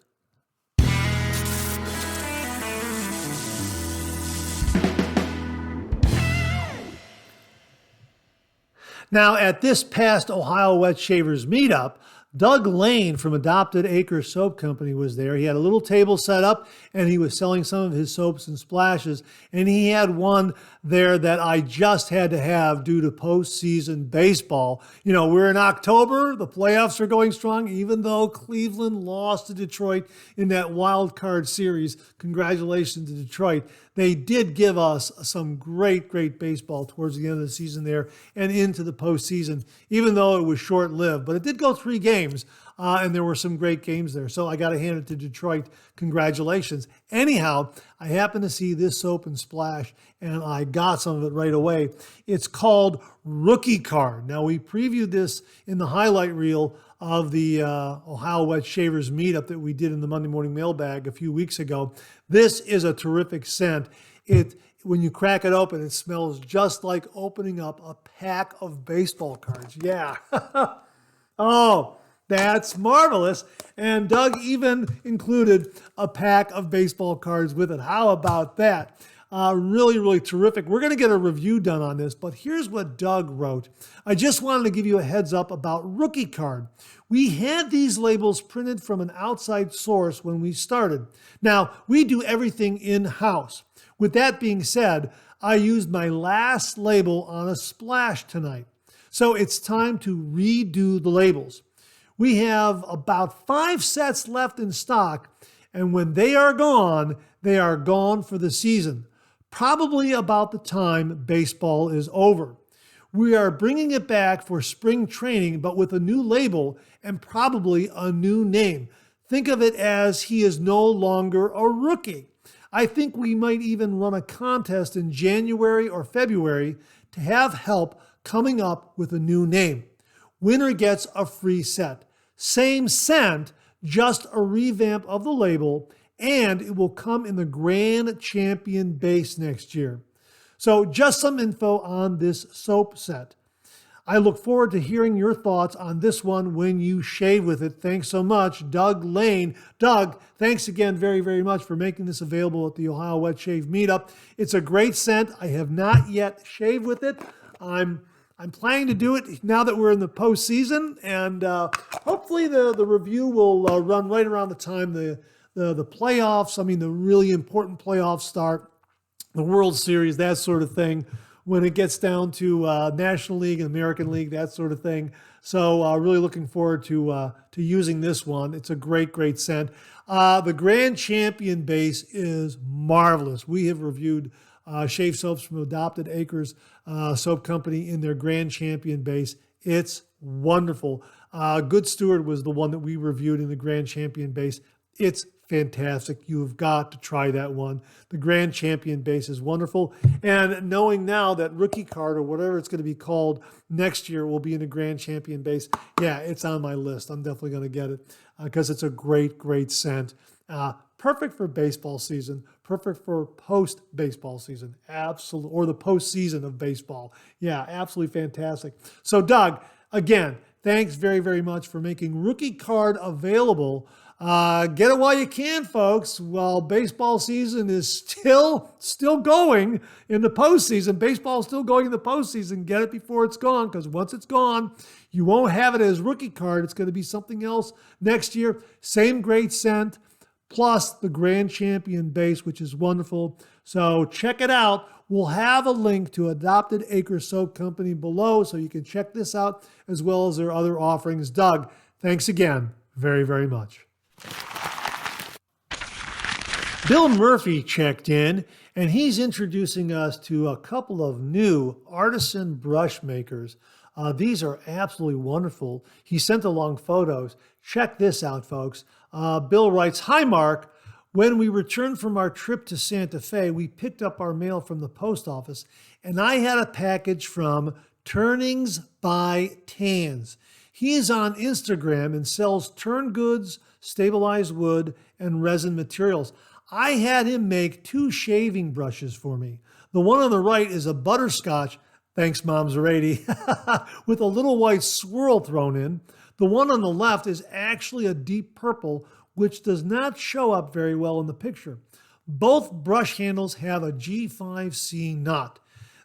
Now, at this past Ohio Wet Shavers meetup, Doug Lane from Adopted Acre Soap Company was there. He had a little table set up and he was selling some of his soaps and splashes. And he had one there that I just had to have due to postseason baseball. You know, we're in October. The playoffs are going strong, even though Cleveland lost to Detroit in that wild card series. Congratulations to Detroit. They did give us some great, great baseball towards the end of the season there and into the postseason, even though it was short-lived. But it did go 3 games, and there were some great games there. So I got to hand it to Detroit. Congratulations. Anyhow, I happened to see this soap and splash, and I got some of it right away. It's called Rookie Card. Now, we previewed this in the highlight reel of the Ohio Wet Shavers meetup that we did in the Monday Morning Mailbag a few weeks ago. This is a terrific scent. When you crack it open, it smells just like opening up a pack of baseball cards. Yeah. Oh, That's marvelous. And Doug even included a pack of baseball cards with it. How about that? Really, really terrific. We're going to get a review done on this, but here's what Doug wrote. I just wanted to give you a heads up about Rookie Card. We had these labels printed from an outside source when we started. Now, we do everything in-house. With that being said, I used my last label on a splash tonight. So it's time to redo the labels. We have about 5 sets left in stock, and when they are gone for the season. Probably about the time baseball is over. We are bringing it back for spring training, but with a new label and probably a new name. Think of it as he is no longer a rookie. I think we might even run a contest in January or February to have help coming up with a new name. Winner gets a free set. Same scent, just a revamp of the label, and it will come in the Grand Champion base next year. So just some info on this soap set. I look forward to hearing your thoughts on this one when you shave with it. Thanks so much, Doug Lane. Doug, thanks again very, very much for making this available at the Ohio Wet Shave Meetup. It's a great scent. I have not yet shaved with it. I'm planning to do it now that we're in the postseason, and hopefully the review will run right around the time the playoffs, the really important playoffs start, the World Series, that sort of thing, when it gets down to National League and American League, that sort of thing. So really looking forward to using this one. It's a great, great scent. The Grand Champion base is marvelous. We have reviewed shave soaps from Adopted Acres Soap Company in their Grand Champion base. It's wonderful. Good Steward was the one that we reviewed in the Grand Champion base. It's fantastic. You have got to try that one. The Grand Champion base is wonderful. And knowing now that Rookie Card, or whatever it's going to be called next year, will be in the Grand Champion base, yeah, it's on my list. I'm definitely going to get it because it's a great, great scent. Perfect for baseball season, perfect for post-baseball season, absolutely, or the postseason of baseball. Yeah, absolutely fantastic. So Doug, again, thanks very, very much for making Rookie Card available. Get it while you can, folks. While baseball season is still going in the postseason, baseball is still going in the postseason. Get it before it's gone, because once it's gone, you won't have it as Rookie Card. It's going to be something else next year. Same great scent, plus the Grand Champion base, which is wonderful. So check it out. We'll have a link to Adopted Acres Soap Company below, so you can check this out as well as their other offerings. Doug, thanks again very, very much. Bill Murphy checked in, and he's introducing us to a couple of new Artisan brush makers. These are absolutely wonderful. He sent along photos. Check this out, folks. Bill writes, "Hi, Mark. When we returned from our trip to Santa Fe, we picked up our mail from the post office, and I had a package from Turnings by Tans. He is on Instagram and sells turn goods, stabilized wood, and resin materials. I had him make 2 shaving brushes for me. The one on the right is a butterscotch, thanks Mom Zarady, with a little white swirl thrown in. The one on the left is actually a deep purple, which does not show up very well in the picture. Both brush handles have a G5C knot.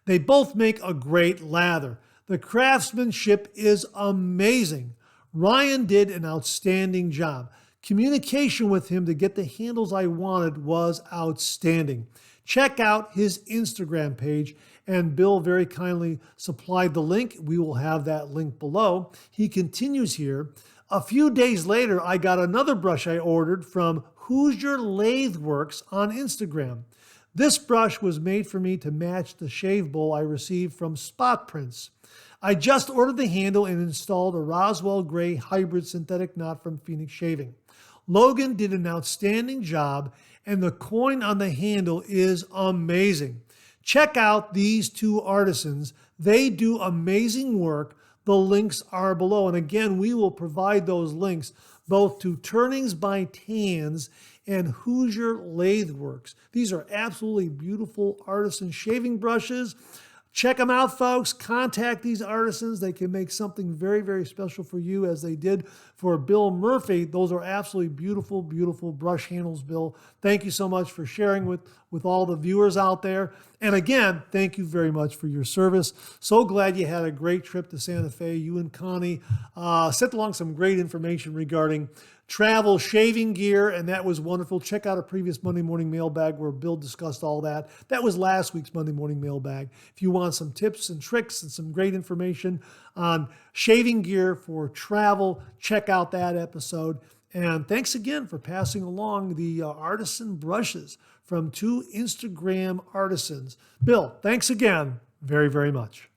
They both make a great lather. The craftsmanship is amazing. Ryan did an outstanding job. Communication with him to get the handles I wanted was outstanding. Check out his Instagram page, and Bill very kindly supplied the link. We will have that link below." He continues here, "A few days later, I got another brush I ordered from Hoosier Lathe Works on Instagram. This brush was made for me to match the shave bowl I received from Spot Prints. I just ordered the handle and installed a Roswell Gray hybrid synthetic knot from Phoenix Shaving. Logan did an outstanding job, and the coin on the handle is amazing. Check out these 2 artisans. They do amazing work. The links are below. And again, we will provide those links both to Turnings by Tans and Hoosier Lathe Works. These are absolutely beautiful artisan shaving brushes. Check them out, folks. Contact these artisans. They can make something very, very special for you, as they did for Bill Murphy. Those are absolutely beautiful, beautiful brush handles, Bill. Thank you so much for sharing with all the viewers out there. And again, thank you very much for your service. So glad you had a great trip to Santa Fe. You and Connie sent along some great information regarding travel shaving gear, and that was wonderful. Check out a previous Monday Morning Mailbag where Bill discussed all that. That was last week's Monday Morning Mailbag. If you want some tips and tricks and some great information on shaving gear for travel, check out that episode. And thanks again for passing along the Artisan brushes from 2 Instagram artisans. Bill, thanks again very, very much.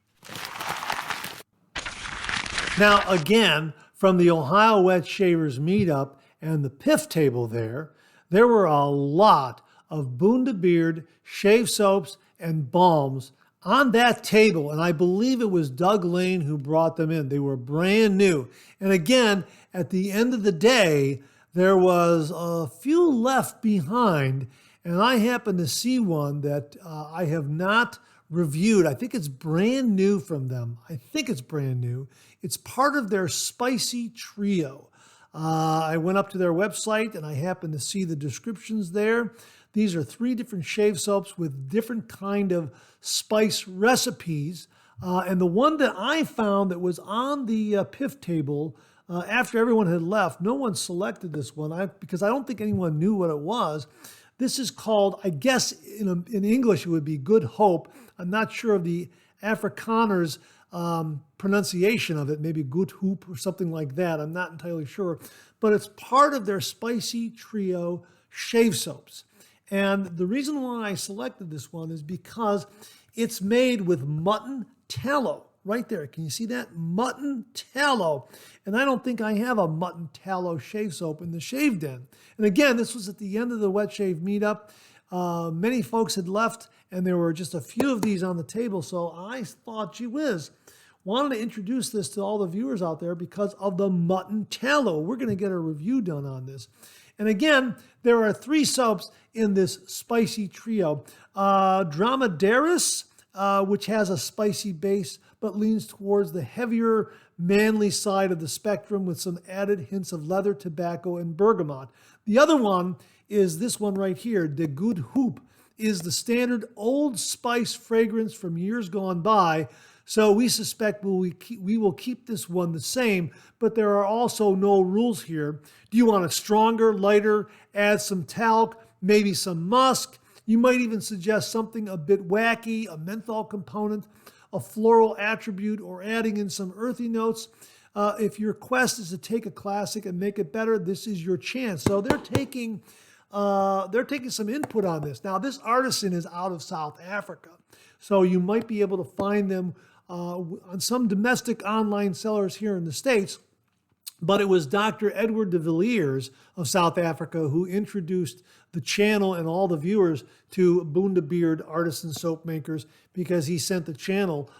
Now, again, from the Ohio Wet Shavers Meetup and the PIF table there were a lot of Bundabeard shave soaps and balms on that table. And I believe it was Doug Lane who brought them in. They were brand new. And again, at the end of the day, there was a few left behind. And I happened to see one that I have not reviewed. I think it's brand new from them. I think it's brand new. It's part of their spicy trio. I went up to their website and I happened to see the descriptions there. These are 3 different shave soaps with different kind of spice recipes. And the one that I found that was on the PIF table after everyone had left, no one selected this one because I don't think anyone knew what it was. This is called, I guess in English it would be Good Hope. I'm not sure of the Afrikaners pronunciation of it, maybe Good Hoop or something like that. I'm not entirely sure. But it's part of their spicy trio shave soaps. And the reason why I selected this one is because it's made with Mutton tallow. Right there. Can you see that? Mutton tallow. And I don't think I have a Mutton tallow shave soap in the shave den. And again, this was at the end of the Wet Shave Meetup. Many folks had left, and there were just a few of these on the table. So I thought, gee whiz, wanted to introduce this to all the viewers out there because of the Mutton tallow. We're going to get a review done on this. And again, there are 3 soaps in this spicy trio. Dromedaris, which has a spicy base, but leans towards the heavier, manly side of the spectrum with some added hints of leather, tobacco, and bergamot. The other one is this one right here. De Good Hoop is the standard Old Spice fragrance from years gone by. So we suspect we will keep this one the same, but there are also no rules here. Do you want a stronger, lighter, add some talc, maybe some musk? You might even suggest something a bit wacky, a menthol component, a floral attribute, or adding in some earthy notes. If your quest is to take a classic and make it better, this is your chance. So they're taking some input on this. Now, this artisan is out of South Africa, so you might be able to find them on some domestic online sellers here in the States. But it was Dr. Edward de Villiers of South Africa who introduced the channel and all the viewers to Bundabeard artisan soap makers, because he sent the channel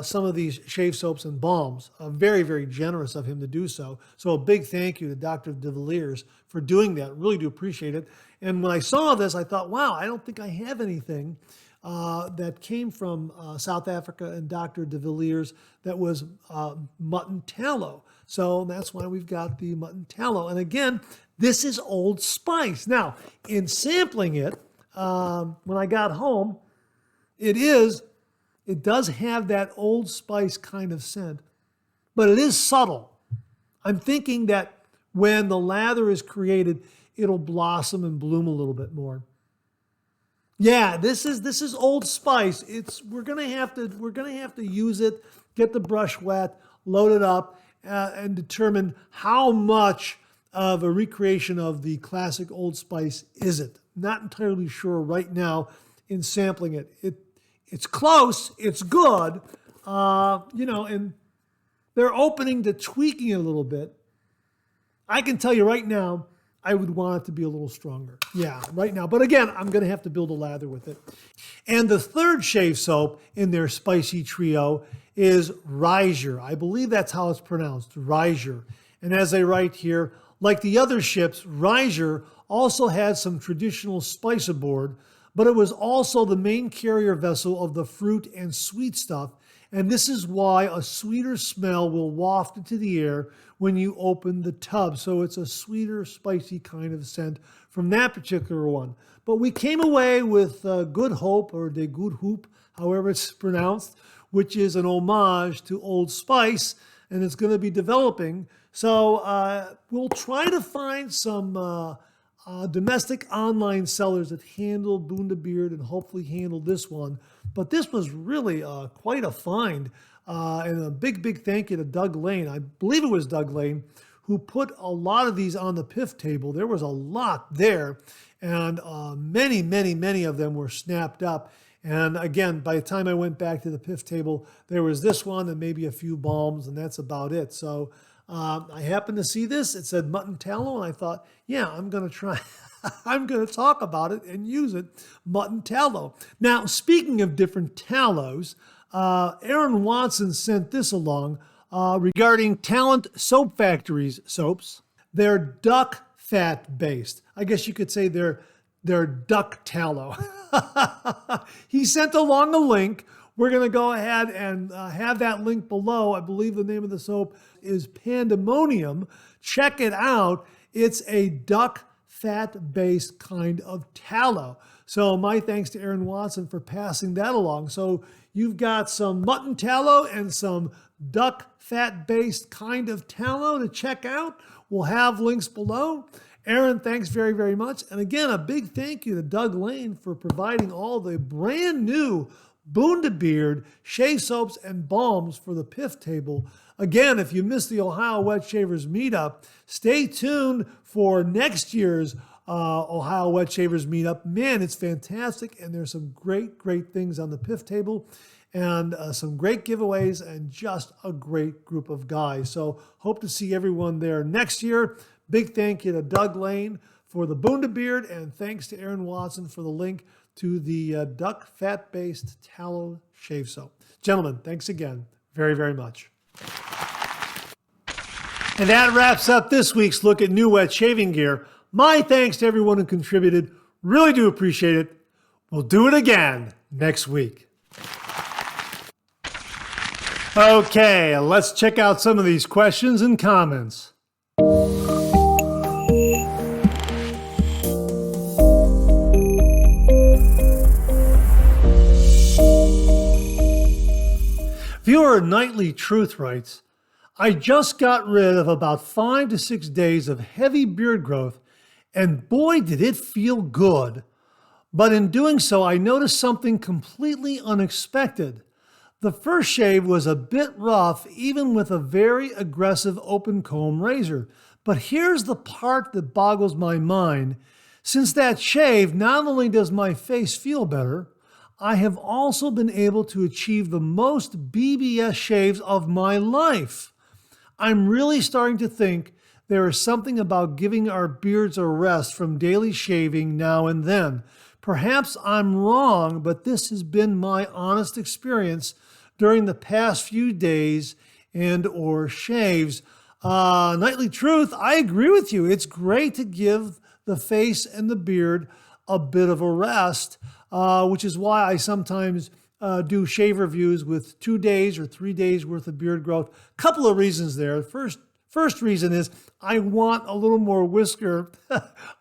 some of these shave soaps and balms. Very, very generous of him to do so. So a big thank you to Dr. de Villiers for doing that. Really do appreciate it. And when I saw this, I thought, wow, I don't think I have anything that came from South Africa and Dr. de Villiers that was Mutton tallow. So that's why we've got the Mutton tallow. And again, this is Old Spice. Now, in sampling it, when I got home, it does have that Old Spice kind of scent, but it is subtle. I'm thinking that when the lather is created, it'll blossom and bloom a little bit more. Yeah, this is Old Spice. We're gonna have to use it, get the brush wet, load it up, and determine how much of a recreation of the classic Old Spice is it. Not entirely sure right now in sampling it. It's close. It's good. And they're opening to tweaking it a little bit. I can tell you right now, I would want it to be a little stronger. Yeah, right now. But again, I'm going to have to build a lather with it. And the third shave soap in their spicy trio is Riser. I believe that's how it's pronounced, Riser. And as I write here, like the other ships, Riser also had some traditional spice aboard, but it was also the main carrier vessel of the fruit and sweet stuff. And this is why a sweeter smell will waft into the air when you open the tub. So it's a sweeter, spicy kind of scent from that particular one. But we came away with Good Hope, or De Good Hoop, however it's pronounced, which is an homage to Old Spice, and it's going to be developing. So we'll try to find some domestic online sellers that handle Bundabeard and hopefully handle this one. But this was really quite a find. And a big thank you to Doug Lane. I believe it was Doug Lane who put a lot of these on the PIF table. There was a lot there, and many of them were snapped up. And again, by the time I went back to the PIF table, there was this one and maybe a few balms, and that's about it. So I happened to see this. It said Mutton Tallow, and I thought, yeah, I'm going to try. I'm going to talk about it and use it, Mutton Tallow. Now, speaking of different tallows, Aaron Watson sent this along regarding Talent Soap Factory's soaps. They're duck fat based. I guess you could say they're duck tallow. He sent along a link. We're going to go ahead and have that link below. I believe the name of the soap is Pandemonium. Check it out. It's a duck fat-based kind of tallow. So my thanks to Aaron Watson for passing that along. So you've got some mutton tallow and some duck fat-based kind of tallow to check out. We'll have links below. Aaron, thanks very much. And again, a big thank you to Doug Lane for providing all the brand new Bundubeard shave soaps and balms for the PIF table. Again, if you missed the Ohio Wet Shavers meetup, stay tuned for next year's Ohio Wet Shavers meetup. Man, it's fantastic, and there's some great things on the PIF table, and some great giveaways, and just a great group of guys. So hope to see everyone there next year. Big thank you to Doug Lane for the Bundabeard, and thanks to Aaron Watson for the link to the duck fat-based tallow shave soap. Gentlemen, thanks again very much. And that wraps up this week's look at new wet shaving gear. My thanks to everyone who contributed. Really do appreciate it. We'll do it again next week. Okay, let's check out some of these questions and comments. Viewer Nightly Truth writes, I just got rid of about 5 to 6 days of heavy beard growth, and boy did it feel good. But in doing so, I noticed something completely unexpected. The first shave was a bit rough, even with a very aggressive open comb razor. But here's the part that boggles my mind. Since that shave, not only does my face feel better, I have also been able to achieve the most BBS shaves of my life. I'm really starting to think there is something about giving our beards a rest from daily shaving now and then. Perhaps I'm wrong, but this has been my honest experience during the past few days and or shaves. Nightly Truth, I agree with you. It's great to give the face and the beard a bit of a rest, which is why I sometimes do shave reviews with 2 days or 3 days worth of beard growth. Couple of reasons there. First reason is I want a little more whisker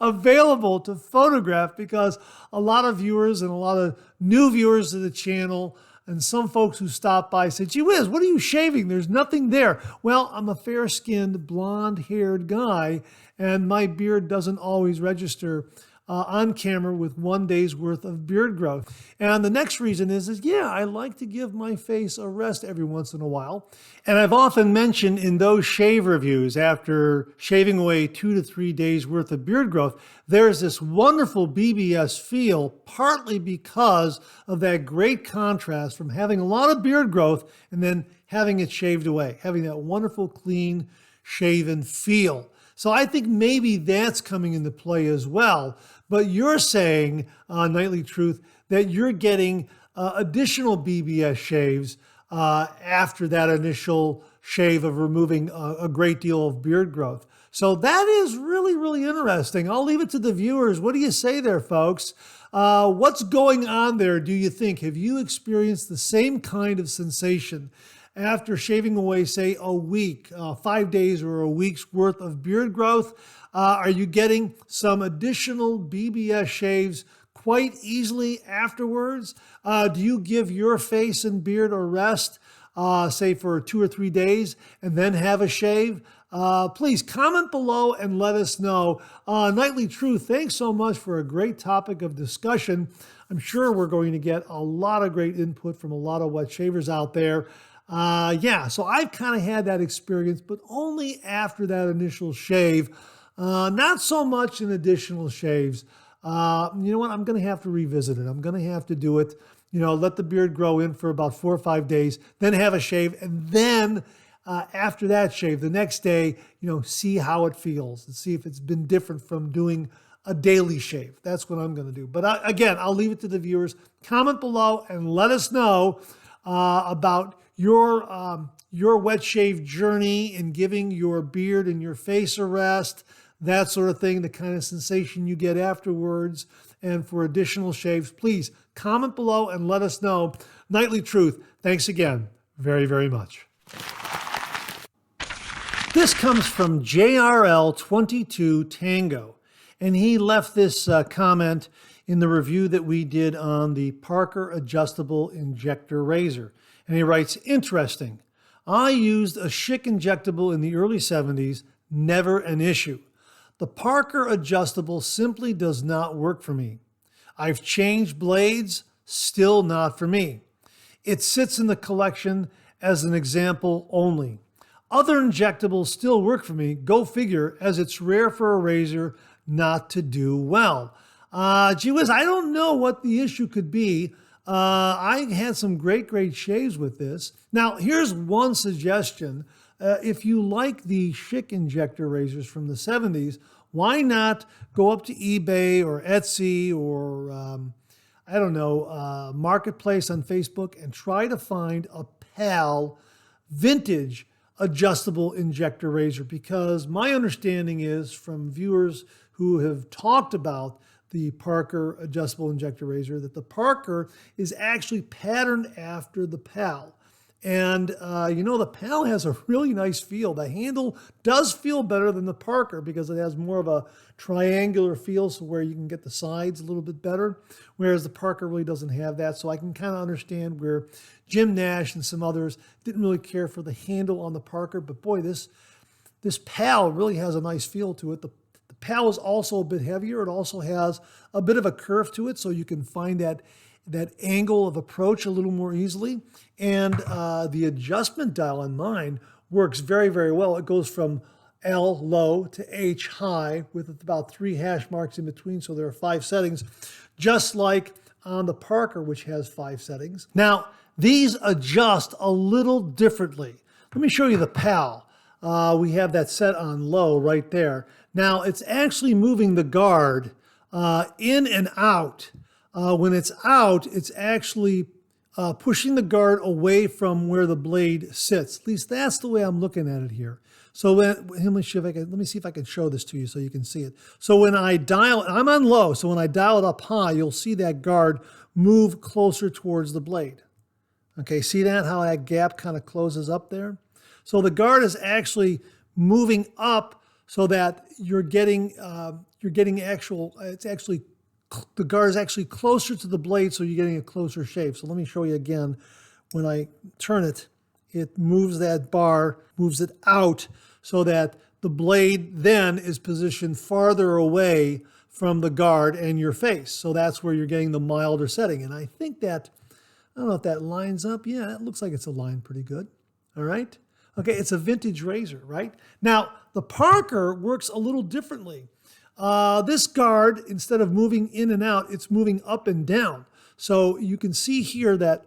available to photograph, because a lot of viewers and a lot of new viewers to the channel and some folks who stop by say, gee whiz, what are you shaving? There's nothing there. Well, I'm a fair-skinned, blonde-haired guy, and my beard doesn't always register on camera with 1 day's worth of beard growth. And the next reason is yeah, I like to give my face a rest every once in a while. And I've often mentioned in those shave reviews, after shaving away 2 to 3 days worth of beard growth, there's this wonderful BBS feel, partly because of that great contrast from having a lot of beard growth and then having it shaved away, having that wonderful, clean, shaven feel. So I think maybe that's coming into play as well. But you're saying, Nightly Truth, that you're getting additional BBS shaves after that initial shave of removing a great deal of beard growth. So that is really, really interesting. I'll leave it to the viewers. What do you say there, folks? What's going on there, do you think? Have you experienced the same kind of sensation after shaving away, say, a week, 5 days or a week's worth of beard growth? Are you getting some additional BBS shaves quite easily afterwards? Do you give your face and beard a rest, say for 2 or 3 days, and then have a shave? Please comment below and let us know. Nightly Truth, thanks so much for a great topic of discussion. I'm sure we're going to get a lot of great input from a lot of wet shavers out there. Yeah, so I've kind of had that experience, but only after that initial shave. Not so much in additional shaves. You know what? I'm going to have to revisit it. I'm going to have to do it, let the beard grow in for about 4 or 5 days, then have a shave, and then after that shave, the next day, see how it feels and see if it's been different from doing a daily shave. That's what I'm going to do. But again, I'll leave it to the viewers. Comment below and let us know about your wet shave journey and giving your beard and your face a rest, that sort of thing, the kind of sensation you get afterwards. And for additional shaves, please comment below and let us know. Nightly Truth, thanks again very, very much. This comes from JRL22 Tango, and he left this comment in the review that we did on the Parker Adjustable Injector Razor. And he writes, interesting. I used a Schick injectable in the early 70s, never an issue. The Parker Adjustable simply does not work for me. I've changed blades, still not for me. It sits in the collection as an example only. Other injectables still work for me, go figure, as it's rare for a razor not to do well. Gee whiz, I don't know what the issue could be. I had some great shaves with this. Now, here's one suggestion. If you like the Schick injector razors from the 70s, why not go up to eBay or Etsy or, I don't know, Marketplace on Facebook and try to find a PAL vintage adjustable injector razor, because my understanding is from viewers who have talked about the Parker adjustable injector razor that the Parker is actually patterned after the PAL. And the PAL has a really nice feel. The handle does feel better than the Parker because it has more of a triangular feel, so where you can get the sides a little bit better, whereas the Parker really doesn't have that. So I can kind of understand where Jim Nash and some others didn't really care for the handle on the Parker, but boy, this PAL really has a nice feel to it. The PAL is also a bit heavier. It also has a bit of a curve to it, so you can find that angle of approach a little more easily. And the adjustment dial on mine works very, very well. It goes from L low to H high with about 3 hash marks in between, so there are 5 settings, just like on the Parker, which has 5 settings. Now, these adjust a little differently. Let me show you the PAL. We have that set on low right there. Now, it's actually moving the guard in and out. When it's out, it's actually pushing the guard away from where the blade sits. At least that's the way I'm looking at it here. So let me see if I can show this to you so you can see it. So when I dial, I'm on low, so when I dial it up high, you'll see that guard move closer towards the blade. Okay, see that, how that gap kind of closes up there? So the guard is actually moving up so that you're getting the guard is actually closer to the blade, so you're getting a closer shave. So let me show you again. When I turn it, it moves that bar, moves it out so that the blade then is positioned farther away from the guard and your face. So that's where you're getting the milder setting. And I think that, I don't know if that lines up. Yeah, it looks like it's aligned pretty good. All right. Okay, it's a vintage razor, right? Now, the Parker works a little differently. This guard, instead of moving in and out, it's moving up and down. So you can see here that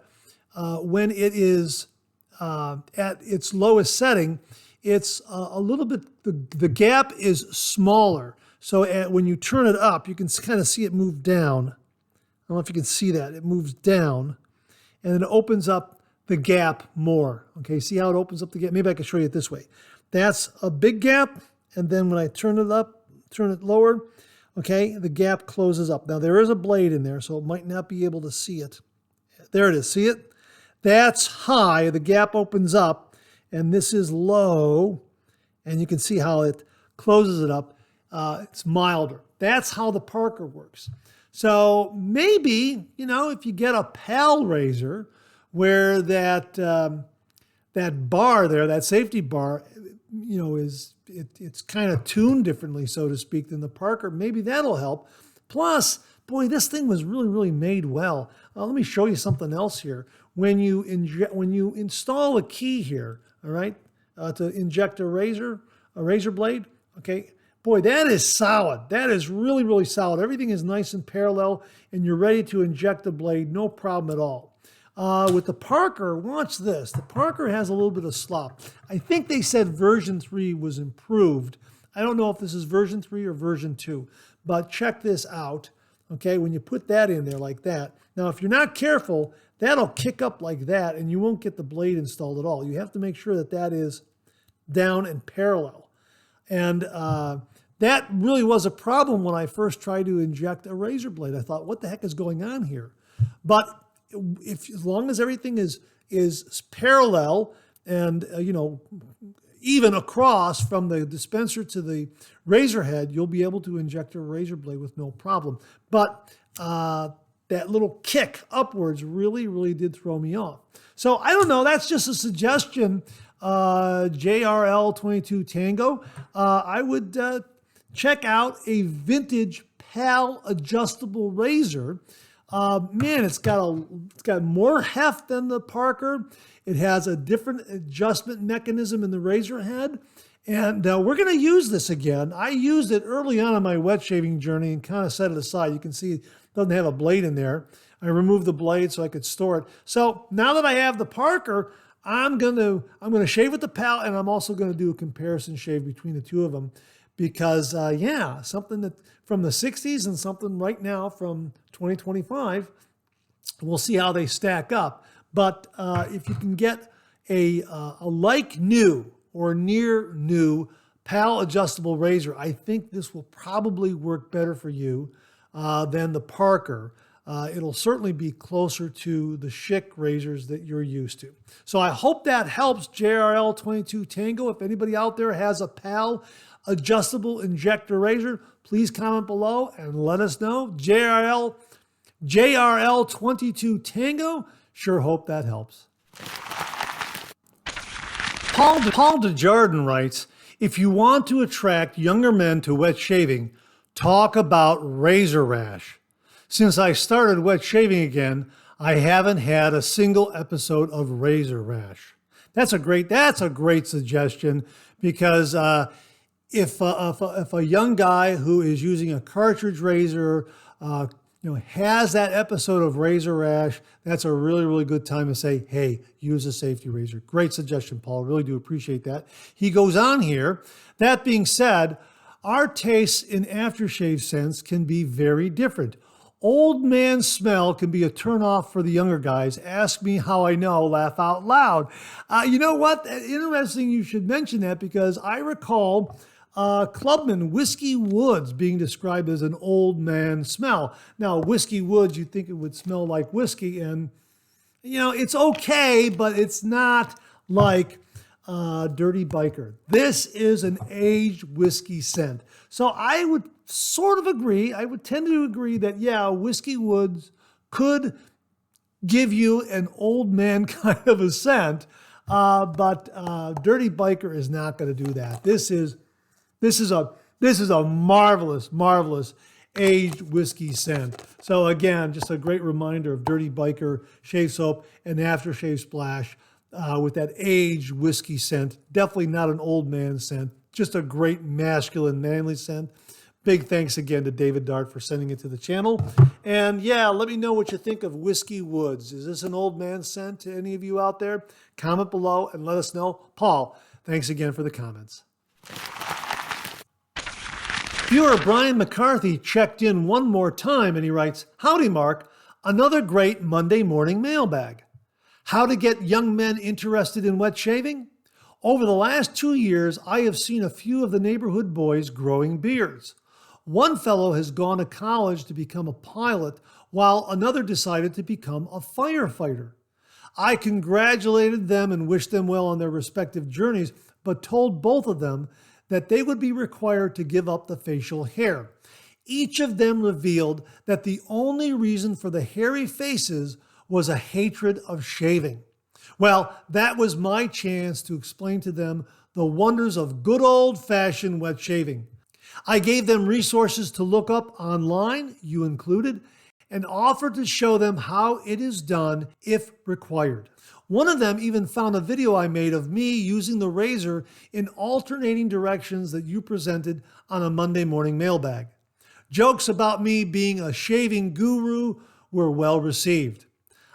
when it is at its lowest setting, it's a little bit, the gap is smaller. So when you turn it up, you can kind of see it move down. I don't know if you can see that. It moves down, and it opens up the gap more. Okay, see how it opens up the gap? Maybe I can show you it this way. That's a big gap, and then when I turn it lower, okay, the gap closes up. Now there is a blade in there, so it might not be able to see it. There it is, see it? That's high, the gap opens up, and this is low, and you can see how it closes it up. It's milder. That's how the Parker works. So maybe, if you get a PAL razor where that bar there, that safety bar, it's kind of tuned differently, so to speak, than the Parker, maybe that'll help. Plus, boy, this thing was really, really made well. Let me show you something else here. When you install a key here, all right, to inject a razor blade, okay, boy, that is solid. That is really, really solid. Everything is nice and parallel, and you're ready to inject the blade, no problem at all. With the Parker, watch this. The Parker has a little bit of slop. I think they said version 3 was improved. I don't know if this is version 3 or version 2, but check this out. Okay, when you put that in there like that. Now, if you're not careful, that'll kick up like that, and you won't get the blade installed at all. You have to make sure that that is down and parallel. And that really was a problem when I first tried to inject a razor blade. I thought, what the heck is going on here? But as long as everything is parallel and even across from the dispenser to the razor head, you'll be able to inject a razor blade with no problem. But that little kick upwards really, really did throw me off. So I don't know. That's just a suggestion. JRL22 Tango. I would check out a vintage PAL adjustable razor. Man, it's got more heft than the Parker. It has a different adjustment mechanism in the razor head. And we're going to use this again. I used it early on in my wet shaving journey and kind of set it aside. You can see it doesn't have a blade in there. I removed the blade so I could store it. So now that I have the Parker, I'm going to shave with the PAL, and I'm also going to do a comparison shave between the two of them because, something that from the 60s and something right now from 2025, we'll see how they stack up. But if you can get a like new or near new PAL adjustable razor, I think this will probably work better for you than the Parker. It'll certainly be closer to the Schick razors that you're used to. So I hope that helps, JRL22 Tango. If anybody out there has a PAL adjustable injector razor, please comment below and let us know. JRL22 Tango, sure hope that helps. Paul DeJardin writes, if you want to attract younger men to wet shaving, talk about razor rash. Since I started wet shaving again, I haven't had a single episode of razor rash. That's a great suggestion because if a young guy who is using a cartridge razor has that episode of razor rash, that's a really, really good time to say, hey, use a safety razor. Great suggestion, Paul. Really do appreciate that. He goes on here. That being said, our tastes in aftershave scents can be very different. Old man smell can be a turnoff for the younger guys. Ask me how I know, laugh out loud. You know what? Interesting you should mention that because I recall Clubman Whiskey Woods being described as an old man smell. Now, Whiskey Woods, you'd think it would smell like whiskey, and it's okay, but it's not like Dirty Biker. This is an aged whiskey scent. So I would sort of agree. I would tend to agree that, Whiskey Woods could give you an old man kind of a scent, but Dirty Biker is not going to do that. This is a marvelous, marvelous aged whiskey scent. So again, just a great reminder of Dirty Biker shave soap and aftershave splash with that aged whiskey scent. Definitely not an old man scent. Just a great masculine, manly scent. Big thanks again to David Dart for sending it to the channel. And let me know what you think of Whiskey Woods. Is this an old man scent to any of you out there? Comment below and let us know. Paul, thanks again for the comments. Viewer Brian McCarthy checked in one more time and he writes, howdy Mark, another great Monday morning mailbag. How to get young men interested in wet shaving? Over the last 2 years, I have seen a few of the neighborhood boys growing beards. One fellow has gone to college to become a pilot, while another decided to become a firefighter. I congratulated them and wished them well on their respective journeys, but told both of them that they would be required to give up the facial hair. Each of them revealed that the only reason for the hairy faces was a hatred of shaving. Well, that was my chance to explain to them the wonders of good old-fashioned wet shaving. I gave them resources to look up online, you included, and offered to show them how it is done if required. One of them even found a video I made of me using the razor in alternating directions that you presented on a Monday Morning Mailbag. Jokes about me being a shaving guru were well received.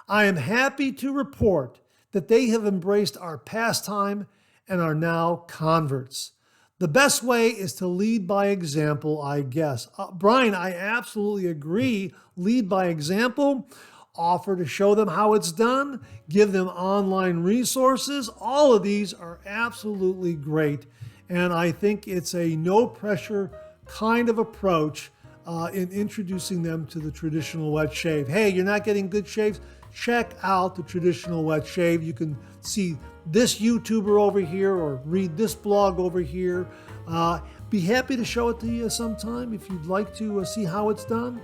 I am happy to report that they have embraced our pastime and are now converts. The best way is to lead by example, I guess. Brian, I absolutely agree. Lead by example, offer to show them how it's done, give them online resources. All of these are absolutely great. And I think it's a no pressure kind of approach in introducing them to the traditional wet shave. Hey, you're not getting good shaves? Check out the traditional wet shave. You can see this YouTuber over here or read this blog over here. Be happy to show it to you sometime if you'd like to see how it's done.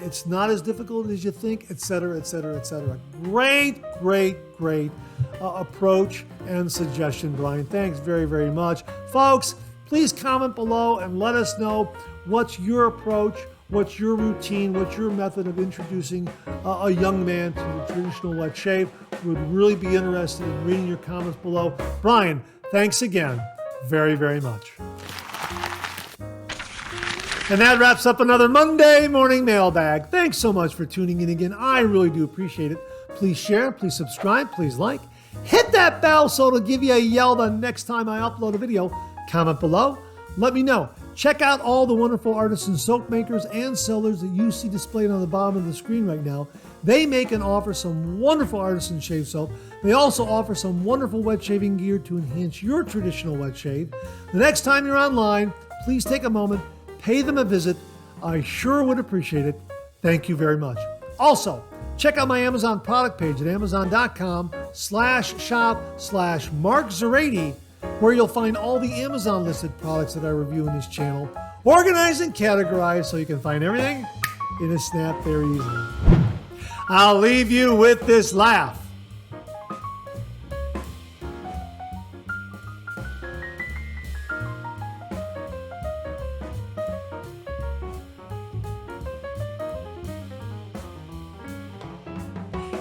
It's not as difficult as you think, etc., etc., etc. Great, great, great approach and suggestion, Brian. Thanks very, very much. Folks, please comment below and let us know what's your approach, what's your routine, what's your method of introducing a young man to the traditional wet shave. Would really be interested in reading your comments below. Brian, thanks again very, very much. And that wraps up another Monday Morning Mailbag. Thanks so much for tuning in again. I really do appreciate it. Please share, please subscribe, please like. Hit that bell so it'll give you a yell the next time I upload a video. Comment below. Let me know. Check out all the wonderful Artisan soap makers and sellers that you see displayed on the bottom of the screen right now. They make and offer some wonderful Artisan shave soap. They also offer some wonderful wet shaving gear to enhance your traditional wet shave. The next time you're online, please take a moment, pay them a visit. I sure would appreciate it. Thank you very much. Also, check out my Amazon product page at amazon.com/shop/Mark Zarady, where you'll find all the Amazon listed products that I review in this channel, organized and categorized so you can find everything in a snap very easily. I'll leave you with this laugh.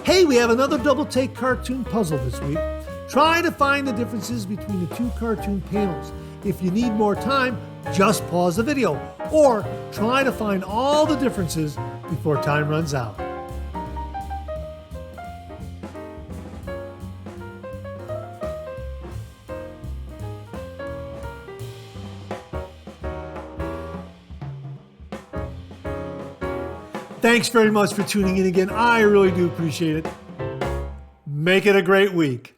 Hey, we have another double take cartoon puzzle this week. Try to find the differences between the two cartoon panels. If you need more time, just pause the video, or try to find all the differences before time runs out. Thanks very much for tuning in again. I really do appreciate it. Make it a great week.